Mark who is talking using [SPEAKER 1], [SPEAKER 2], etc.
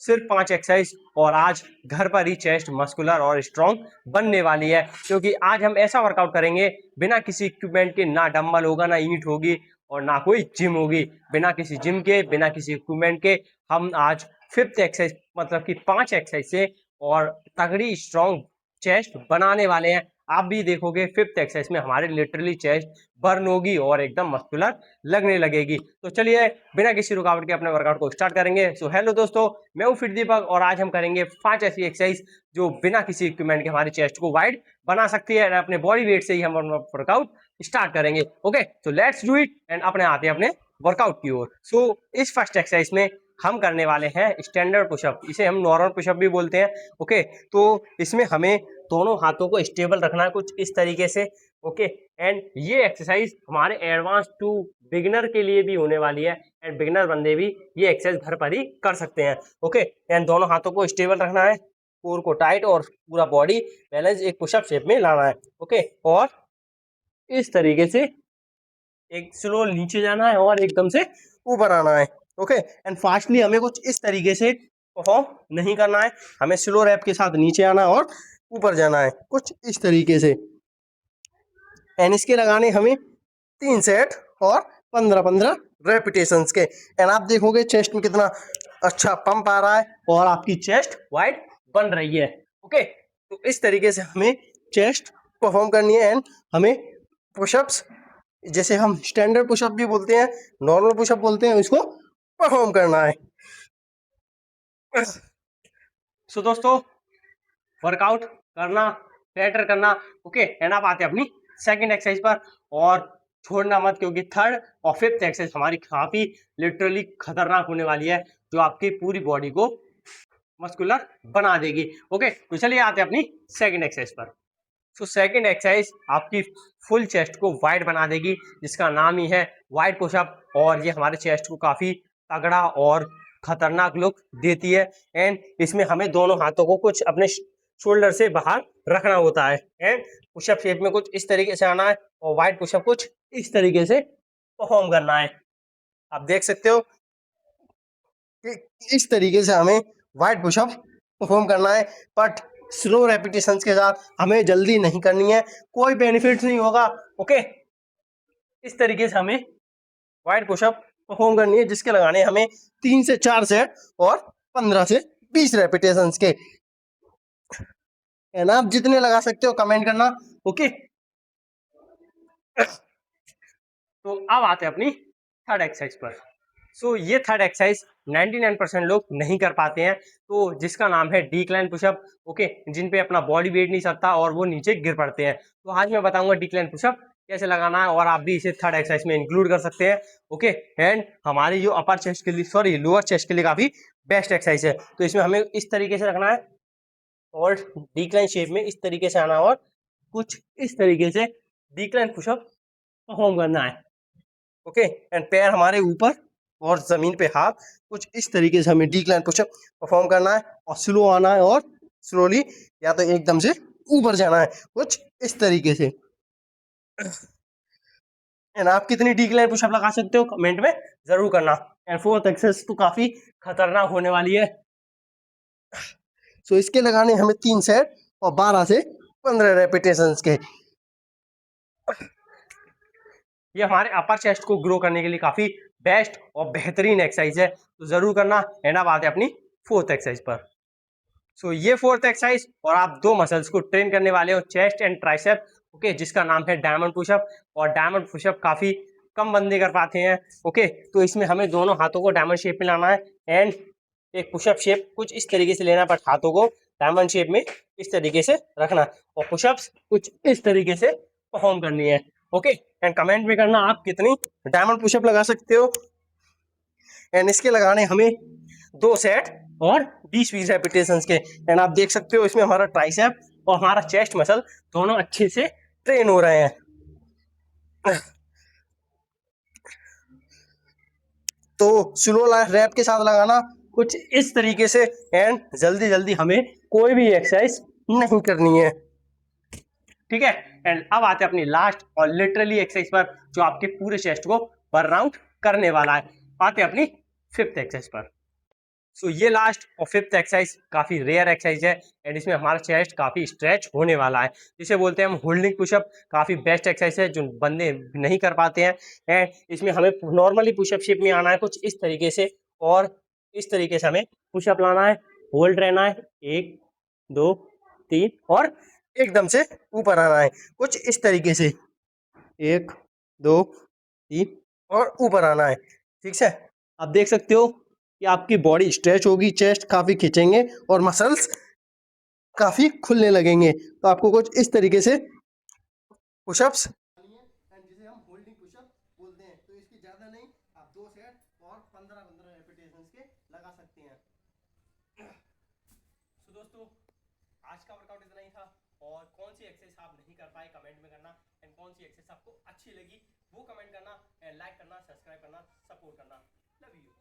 [SPEAKER 1] सिर्फ 5 एक्सरसाइज और आज घर पर ही चेस्ट मस्कुलर और स्ट्रॉन्ग बनने वाली है, क्योंकि आज हम ऐसा वर्कआउट करेंगे बिना किसी इक्विपमेंट के। ना डंबल होगा, ना यूनिट होगी और ना कोई जिम होगी। बिना किसी जिम के, बिना किसी इक्विपमेंट के हम आज फिफ्थ एक्सरसाइज मतलब कि 5 एक्सरसाइज से और तगड़ी स्ट्रॉन्ग चेस्ट बनाने वाले हैं। आप भी देखोगे फिफ्थ एक्सरसाइज में हमारे लिटरली चेस्ट बर्न होगी और एकदम मस्कुलर लगने लगेगी। तो चलिए बिना किसी रुकावट के अपने वर्कआउट को स्टार्ट करेंगे। सो हेलो दोस्तों, मैं हूं फिट दीपक और आज हम करेंगे 5 ऐसी एक्सरसाइज जो बिना किसी इक्विपमेंट के हमारी चेस्ट को वाइड बना सकती है। अपने बॉडी वेट से ही हम वर्कआउट स्टार्ट करेंगे। ओके, तो लेट्स डू इट एंड अपने आते हैं अपने वर्कआउट की ओर। सो इस फर्स्ट एक्सरसाइज में हम करने वाले हैं स्टैंडर्ड पुशअप, इसे हम नॉर्मल पुशअप भी बोलते हैं। ओके, तो इसमें हमें दोनों हाथों को स्टेबल रखना है कुछ इस तरीके से। ओके, एंड ये एक्सरसाइज हमारे एडवांस टू बिगिनर के लिए भी होने वाली है एंड बिगिनर बंदे भी ये एक्सरसाइज घर पर ही कर सकते हैं। ओके, एंड दोनों हाथों को स्टेबल रखना है, कोर को टाइट और पूरा बॉडी बैलेंस एक पुशअप शेप में लाना है। ओके, और इस तरीके से एक स्लो नीचे जाना है और एकदम से ऊपर आना है। ओके, एंड फास्टली हमें कुछ इस तरीके से परफॉर्म नहीं करना है, हमें स्लो रैप के साथ नीचे आना है और ऊपर जाना है कुछ इस तरीके से। एंड इसके लगाने हमें 3 सेट और 15-15 रेपिटेशंस के। एंड आप देखोगे चेस्ट में कितना अच्छा पंप आ रहा है और आपकी चेस्ट वाइड बन रही है। ओके, तो इस तरीके से हमें चेस्ट परफॉर्म करनी है एंड हमें पुशअप्स, जैसे हम स्टैंडर्ड पुशअप भी बोलते हैं, नॉर्मल पुशअप बोलते हैं, इसको परफॉर्म करना है। सो दोस्तों, वर्कआउट करना, बेटर करना। ओके, एंड आप आते हैं अपनी सेकंड एक्सरसाइज पर और छोड़ना मत, क्योंकि थर्ड और फिफ्थ एक्सरसाइज हमारी काफी लिटरली खतरनाक होने वाली है, जो आपकी पूरी बॉडी को मस्कुलर बना देगी। ओके, तो चलिए आते हैं अपनी सेकंड एक्सरसाइज पर। तो सेकंड एक्सरसाइज आपकी फुल चेस्ट को वाइड बना देगी, जिसका नाम ही है वाइड पुशअप, और ये हमारे चेस्ट को काफी तगड़ा और खतरनाक लुक देती है। एंड इसमें हमें दोनों हाथों को कुछ अपने शोल्डर से बाहर रखना होता है एंड पुशअप शेप में कुछ इस तरीके से आना है और वाइड पुशअप कुछ इस तरीके से परफॉर्म करना है। आप देख सकते हो कि इस तरीके से हमें वाइड पुशअप परफॉर्म करना है, बट स्लो रेपिटेशंस के साथ, हमें जल्दी नहीं करनी है, कोई बेनिफिट नहीं होगा। ओके, इस तरीके से हमें वाइड पुशअप परफॉर्म करनी है, जिसके लगाने हमें 3 से 4 सेट और 15 से 20 रेपिटेशंस के। एंड आप जितने लगा सकते हो कमेंट करना। ओके, तो अब आते हैं अपनी थर्ड एक्सरसाइज पर। सो ये थर्ड एक्सरसाइज 99% लोग नहीं कर पाते हैं, तो जिसका नाम है डिक्लाइन पुशअप। ओके, जिन पे अपना बॉडी वेट नहीं सकता और वो नीचे गिर पड़ते हैं। तो आज मैं बताऊंगा डिक्लाइन पुशअप कैसे लगाना है और आप भी इसे थर्ड एक्सरसाइज में इंक्लूड कर सकते हैं। ओके, एंड हमारी जो अपर चेस्ट के लिए, सॉरी लोअर चेस्ट के लिए काफी बेस्ट एक्सरसाइज है। तो इसमें हमें इस तरीके से रखना है और डिक्लाइन शेप में इस तरीके से आना और कुछ इस तरीके से डिक्लाइन पुशअप परफॉर्म करना है। ओके, एंड पैर हमारे ऊपर और जमीन पे हाथ, कुछ इस तरीके से हमें डिक्लाइन पुशअप परफॉर्म करना है और स्लो आना है और स्लोली या तो एकदम से ऊपर जाना है कुछ इस तरीके से। एंड आप कितनी डिक्लाइन पुशअप लगा सकते हो कमेंट में जरूर करना। एंड फोर्थ एक्सरसाइज तो काफी खतरनाक होने वाली है। सो इसके लगाने हमें 3 सेट और 12 से 15 रेपिटेशंस के। ये हमारे अपर चेस्ट को ग्रो करने के लिए काफी बेस्ट और बेहतरीन एक्सरसाइज है, तो जरूर करना। एंड अब आते हैं अपनी फोर्थ एक्सरसाइज पर। सो ये फोर्थ एक्सरसाइज और आप दो मसल्स को ट्रेन करने वाले हो, चेस्ट एंड ट्राइसेप। ओके, जिसका नाम है डायमंड पुशअप, और डायमंड पुशअप काफी कम बंदे कर पाते हैं। ओके, तो इसमें हमें दोनों हाथों को डायमंड शेप में लाना है एंड एक पुशअप शेप कुछ इस तरीके से लेना, बट हाथों को डायमंड शेप में इस तरीके से रखना और पुशअप्स कुछ इस तरीके से परफॉर्म करनी है। ओके, एंड कमेंट में करना आप कितनी डायमंड पुशअप लगा सकते हो। एंड इसके लगाने हमें 2 सेट और 20-20 रेपिटेशंस के। एंड आप देख सकते हो इसमें हमारा ट्राइसेप और हमारा चेस्ट मसल दोनों अच्छे से ट्रेन हो रहे हैं। तो स्लो रैप के साथ लगाना कुछ इस तरीके से एंड जल्दी जल्दी हमें कोई भी एक्सरसाइज नहीं करनी है। ठीक है, एंड अब आते हैं अपनी लास्ट और लिटरली एक्सरसाइज पर, जो आपके पूरे चेस्ट को बर्न आउट करने वाला है। आते हैं अपनी फिफ्थ एक्सरसाइज पर। सो ये लास्ट और फिफ्थ एक्सरसाइज काफी रेयर एक्सरसाइज है एंड इसमें हमारा चेस्ट काफी स्ट्रेच होने वाला है, जिसे बोलते हैं हम होल्डिंग पुशअप। काफी बेस्ट एक्सरसाइज है जो बंदे नहीं कर पाते हैं। एंड इसमें हमें नॉर्मली पुशअप शेप में आना है कुछ इस तरीके से, और इस तरीके से हमें पुशअप लाना है, होल्ड रहना है, 1 2 3 और एकदम से ऊपर आना है कुछ इस तरीके से, 1 2 3 और ऊपर आना है। ठीक है, आप देख सकते हो कि आपकी बॉडी स्ट्रेच होगी, चेस्ट काफी खींचेंगे और मसल्स काफी खुलने लगेंगे। तो आपको कुछ इस तरीके से पुशअप्स एंड जिसे हम होल्डिंग पुशअप बोलते हैं। तो इसकी ज्यादा नहीं, आप 2 सेट और 15-15 रेपिटेशंस के लगा सकते हैं। तो दोस्तों आज का वर्कआउट इतना ही था, और कौन सी एक्सरसाइज आप नहीं कर पाए कमेंट में करना, एंड कौन सी एक्सरसाइज आपको अच्छी लगी वो कमेंट करना, एंड लाइक करना, सब्सक्राइब करना, सपोर्ट करना। Love you.